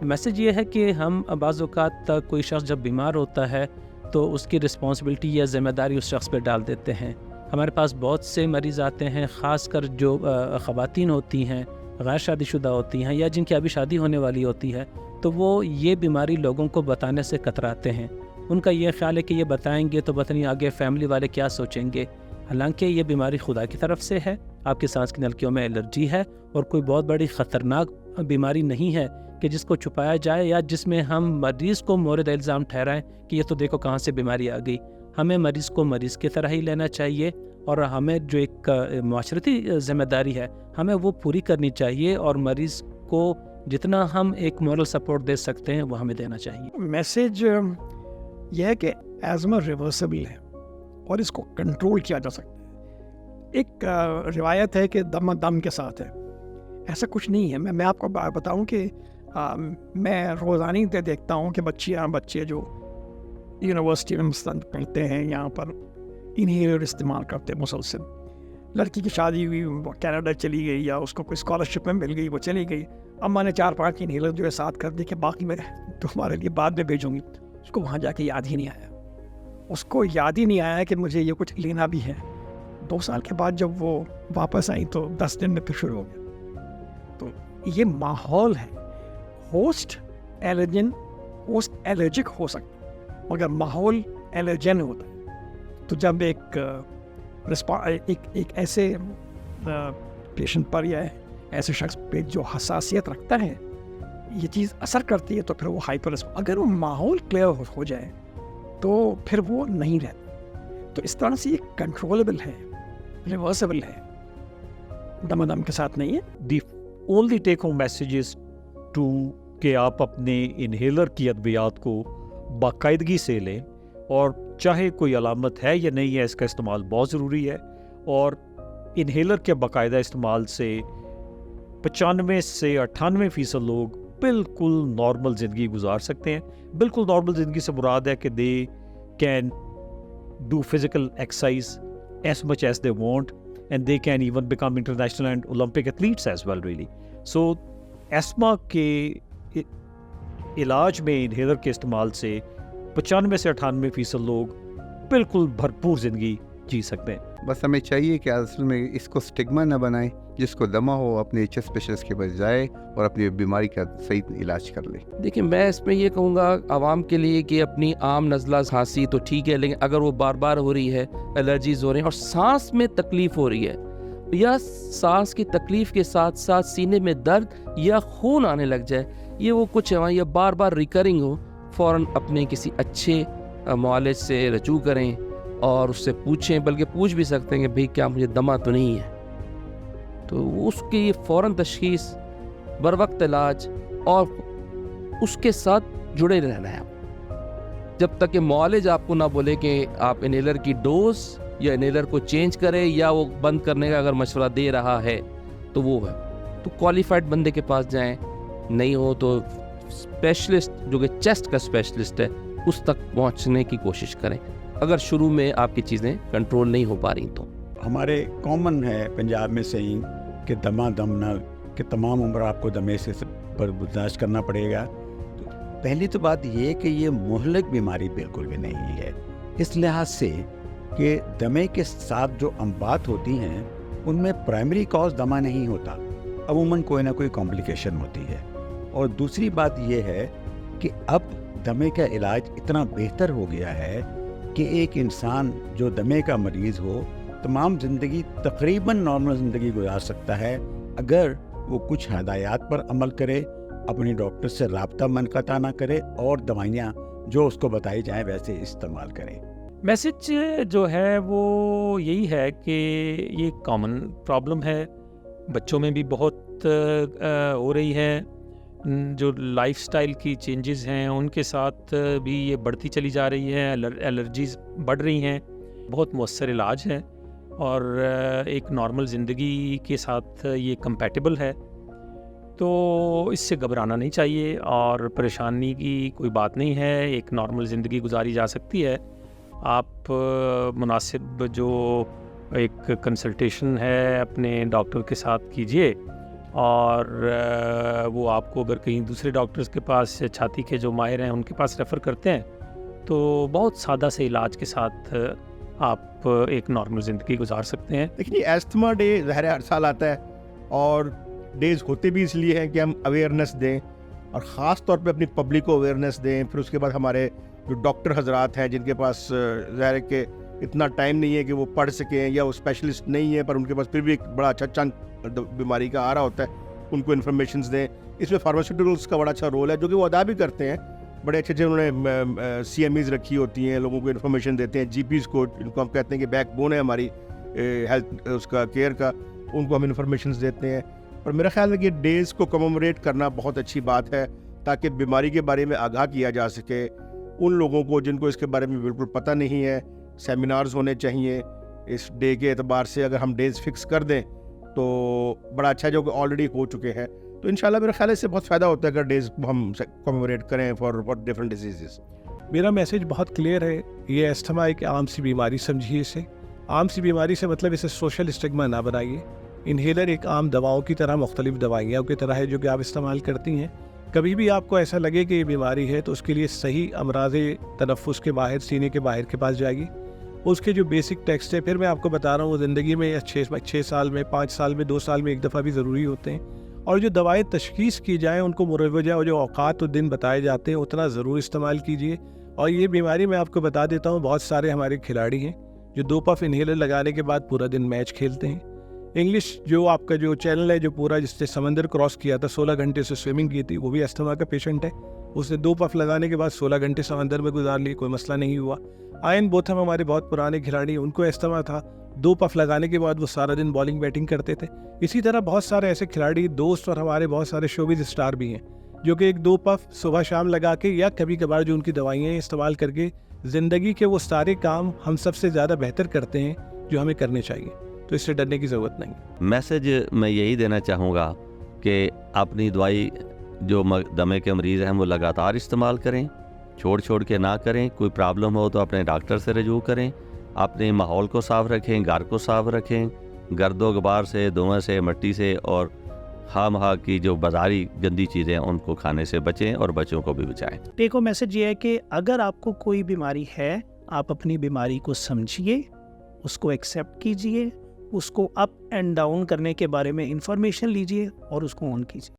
Message یہ ہے کہ ہم بعض اوقات کوئی شخص جب بیمار ہوتا ہے تو اس کی رسپانسبلٹی یا ذمہ داری اس شخص پہ ڈال دیتے ہیں. ہمارے پاس بہت سے مریض آتے ہیں، خاص کر جو خواتین ہوتی ہیں، غیر شادی شدہ ہوتی ہیں یا جن کی ابھی شادی ہونے والی ہوتی ہے، تو وہ یہ بیماری لوگوں کو بتانے سے کتراتے ہیں. ان کا یہ خیال ہے کہ یہ بتائیں گے تو پتہ نہیں آگے فیملی والے کیا سوچیں گے. حالانکہ یہ بیماری خدا کی طرف سے ہے، آپ کی سانس کی نلکیوں میں الرجی ہے اور کوئی بہت بڑی خطرناک بیماری نہیں ہے کہ جس کو چھپایا جائے یا جس میں ہم مریض کو مورد الزام ٹھہرائیں کہ یہ تو دیکھو کہاں سے بیماری آ گئی. ہمیں مریض کو مریض کی طرح ہی لینا چاہیے اور ہمیں جو ایک معاشرتی ذمہ داری ہے ہمیں وہ پوری کرنی چاہیے اور مریض کو جتنا ہم ایک مورل سپورٹ دے سکتے ہیں وہ ہمیں دینا چاہیے. میسیج یہ ہے کہ ایزما ریورسبل ہے اور اس کو کنٹرول کیا جا سکتا ہے. ایک روایت ہے کہ دم دم کے ساتھ ہے، ایسا کچھ نہیں ہے. میں آپ کو بتاؤں کہ میں روزانہ دیکھتا ہوں کہ بچے جو یونیورسٹی میں پڑھتے ہیں یہاں پر انہیلر استعمال کرتے ہیں مسلسل. لڑکی کی شادی ہوئی، وہ کینیڈا چلی گئی یا اس کو کوئی اسکالرشپ میں مل گئی، وہ چلی گئی. اما نے 4-5 انہیلر جو ہے ساتھ کر دی کہ باقی میں تمہارے لیے بعد میں بھیجوں گی. اس کو وہاں جا کے یاد ہی نہیں آیا، اس کو یاد ہی نہیں آیا کہ مجھے یہ کچھ لینا بھی ہے. 2 سال کے بعد جب وہ واپس آئی تو 10 دن میں پھر شروع ہو گیا. تو یہ ماحول ہے. ہوسٹ الرجک ہو سکتا ہے مگر ماحول الرجن ہوتا ہے. تو جب ایک ایسے پیشنٹ پر یا ایسے شخص پہ جو حساسیت رکھتا ہے یہ چیز اثر کرتی ہے تو پھر وہ ہائپر اگر وہ ماحول کلیئر ہو جائے تو پھر وہ نہیں رہتا. تو اس طرح سے یہ کنٹرولبل ہے، ریورسبل ہے، دم دم کے ساتھ نہیں ہے. The only take home message is to کہ آپ اپنے انہیلر کی ادویات کو باقاعدگی سے لیں اور چاہے کوئی علامت ہے یا نہیں ہے اس کا استعمال بہت ضروری ہے. اور انہیلر کے باقاعدہ استعمال سے 95 سے 98% لوگ بالکل نارمل زندگی گزار سکتے ہیں. بالکل نارمل زندگی سے مراد ہے کہ they can do physical exercise as much as they want and they can even become international and Olympic athletes as well really. So asthma کے علاج میں انہیلر کے استعمال سے 95 سے 98% لوگ بالکل بھرپور زندگی جی سکتے ہیں. بس ہمیں چاہیے کہ اصل میں اس کو سٹگما نہ بنائیں. جس کو دمہ ہو اپنے ایچ اسپیشلسٹ کے پاس جائے اور اپنی بیماری کا صحیح علاج کر لے. دیکھیں میں اس میں یہ کہوں گا عوام کے لیے کہ اپنی عام نزلہ کھانسی تو ٹھیک ہے، لیکن اگر وہ بار بار ہو رہی ہے، الرجیز ہو رہی ہیں اور سانس میں تکلیف ہو رہی ہے یا سانس کی تکلیف کے ساتھ ساتھ سینے میں درد یا خون آنے لگ جائے، یہ وہ کچھ ہے یا بار بار ریکرنگ ہو، فوراً اپنے کسی اچھے معالج سے رجوع کریں اور اس سے پوچھیں. بلکہ پوچھ بھی سکتے ہیں کہ بھئی کیا مجھے دمہ تو نہیں ہے. تو اس کی فوراً تشخیص، بر وقت علاج اور اس کے ساتھ جڑے رہنا ہے جب تک کہ معالج آپ کو نہ بولے کہ آپ انہیلر کی ڈوز یا انہیلر کو چینج کرے یا وہ بند کرنے کا اگر مشورہ دے رہا ہے تو وہ ہے. تو کوالیفائڈ بندے کے پاس جائیں، نہیں ہو تو اسپیشلسٹ جو کہ چیسٹ کا اسپیشلسٹ ہے اس تک پہنچنے کی کوشش کریں اگر شروع میں آپ کی چیزیں کنٹرول نہیں ہو پا رہی. تو ہمارے کامن ہے پنجاب میں سینگ کہ دمہ دم نہ، کہ تمام عمر آپ کو دمے سے پر برداشت کرنا پڑے گا. پہلی تو بات یہ کہ یہ مہلک بیماری بالکل بھی نہیں ہے، اس لحاظ سے کہ دمے کے ساتھ جو اموات ہوتی ہیں ان میں پرائمری کاز دمہ نہیں ہوتا، عموماً کوئی نہ کوئی کمپلیکیشن ہوتی ہے. اور دوسری بات یہ ہے کہ اب دمے کا علاج اتنا بہتر ہو گیا ہے کہ ایک انسان جو دمے کا مریض ہو تمام زندگی تقریباً نارمل زندگی گزار سکتا ہے اگر وہ کچھ ہدایات پر عمل کرے، اپنی ڈاکٹر سے رابطہ منقطع نہ کرے اور دوائیاں جو اس کو بتائی جائیں ویسے استعمال کریں. میسیج جو ہے وہ یہی ہے کہ یہ کامن پرابلم ہے، بچوں میں بھی بہت ہو رہی ہے. جو لائف سٹائل کی چینجز ہیں ان کے ساتھ بھی یہ بڑھتی چلی جا رہی ہے، الرجیز بڑھ رہی ہیں. بہت مؤثر علاج ہے اور ایک نارمل زندگی کے ساتھ یہ کمپیٹیبل ہے. تو اس سے گھبرانا نہیں چاہیے اور پریشانی کی کوئی بات نہیں ہے. ایک نارمل زندگی گزاری جا سکتی ہے. آپ مناسب جو ایک کنسلٹیشن ہے اپنے ڈاکٹر کے ساتھ کیجئے اور وہ آپ کو اگر کہیں دوسرے ڈاکٹرز کے پاس چھاتی کے جو ماہر ہیں ان کے پاس ریفر کرتے ہیں تو بہت سادہ سے علاج کے ساتھ آپ ایک نارمل زندگی گزار سکتے ہیں. دیکھیے ایستھما ڈے ظاہر ہر سال آتا ہے اور ڈیز ہوتے بھی اس لیے ہیں کہ ہم اویئرنیس دیں اور خاص طور پہ اپنی پبلک کو اویئرنیس دیں. پھر اس کے بعد ہمارے جو ڈاکٹر حضرات ہیں جن کے پاس ظاہر ہے کہ اتنا ٹائم نہیں ہے کہ وہ پڑھ سکیں یا وہ اسپیشلسٹ نہیں ہے پر ان کے پاس پھر بھی ایک بڑا اچھا چنک بیماری کا آ رہا ہوتا ہے, ان کو انفارمیشنز دیں. اس میں فارماسیوٹیکلس کا بڑا اچھا رول ہے جو کہ وہ ادا بھی کرتے ہیں. بڑے اچھے انہوں نے سی ایم ایز رکھی ہوتی ہیں, لوگوں کو انفارمیشن دیتے ہیں. جی پیز کو, ان کو ہم کہتے ہیں کہ بیک بون ہے ہماری ہیلتھ اس کا کیئر کا, ان کو ہم انفارمیشنز دیتے ہیں. اور میرا خیال ہے کہ ڈیز کو کمیموریٹ کرنا بہت اچھی بات ہے تاکہ بیماری کے بارے میں آگاہ کیا جا سکے. ان لوگوں کو جن کو اس کے بارے میں بالکل پتہ نہیں ہے, سیمینارز ہونے چاہیے اس ڈے کے اعتبار سے. اگر ہم ڈیز فکس کر دیں تو بڑا اچھا جو کہ آلریڈی ہو چکے ہیں, تو انشاءاللہ میرے خیال سے بہت فائدہ ہوتا ہے اگر ڈیز ہم کمیموریٹ کریں فار ڈفرنٹ ڈیزیزز. میرا میسیج بہت کلیئر ہے. یہ ایستھما ایک عام سی بیماری سمجھیے اسے. عام سی بیماری سے مطلب اسے سوشل اسٹگما نہ بنائیے. انہیلر ایک عام دواؤں کی طرح مختلف دوائیاں کی طرح ہے جو کہ آپ استعمال کرتی ہیں. کبھی بھی آپ کو ایسا لگے کہ یہ بیماری ہے تو اس کے لیے صحیح امراض تنفس کے ماہر, سینے کے ماہر کے پاس جائیے. اس کے جو بیسک ٹیسٹ ہے, پھر میں آپ کو بتا رہا ہوں, وہ زندگی میں 6 سال میں, 5 سال میں, 2 سال میں ایک دفعہ بھی ضروری ہوتے ہیں. اور جو دوائیں تشخیص کی جائیں ان کو مروجہ اور جو اوقات و دن بتائے جاتے ہیں اتنا ضرور استعمال کیجیے. اور یہ بیماری میں آپ کو بتا دیتا ہوں, بہت سارے ہمارے کھلاڑی ہیں جو 2 پف انہیلر لگانے کے بعد پورا دن میچ کھیلتے ہیں. انگلش جو آپ کا جو چینل ہے جو پورا جس نے سمندر کراس کیا تھا, 16 گھنٹے سے سوئمنگ کی تھی, وہ بھی استھما کا پیشنٹ ہے. اس نے 2 پف لگانے کے بعد 16 گھنٹے سمندر میں گزار لیے, کوئی مسئلہ نہیں ہوا. آئن بوتھم ہمارے بہت پرانے کھلاڑی, ان کو استھما تھا, 2 پف لگانے کے بعد وہ سارا دن بالنگ بیٹنگ کرتے تھے. اسی طرح بہت سارے ایسے کھلاڑی دوست اور ہمارے بہت سارے شوبز اسٹار بھی ہیں جو کہ ایک 2 پف صبح شام لگا کے یا کبھی کبھار جو ان کی دوائیاں استعمال کر کے زندگی کے وہ سارے کام ہم سب سے زیادہ بہتر کرتے ہیں جو ہمیں کرنے چاہیے. تو اس سے ڈرنے کی ضرورت نہیں. میسج میں یہی دینا چاہوں گا کہ اپنی دوائی جو دمے کے مریض ہیں وہ لگاتار استعمال کریں, چھوڑ کے نہ کریں. کوئی پرابلم ہو تو اپنے ڈاکٹر سے رجوع کریں. اپنے ماحول کو صاف رکھیں, گھر کو صاف رکھیں, گرد و غبار سے, دھویں سے, مٹی سے اور خواہ کی جو بازاری گندی چیزیں ہیں ان کو کھانے سے بچیں اور بچوں کو بھی بچائیں. ٹیک ہوم میسج یہ ہے کہ اگر آپ کو کوئی بیماری ہے, آپ اپنی بیماری کو سمجھیے, اس کو ایکسیپٹ کیجئے, اس کو اپ اینڈ ڈاؤن کرنے کے بارے میں انفارمیشن لیجئے اور اس کو آن کیجئے.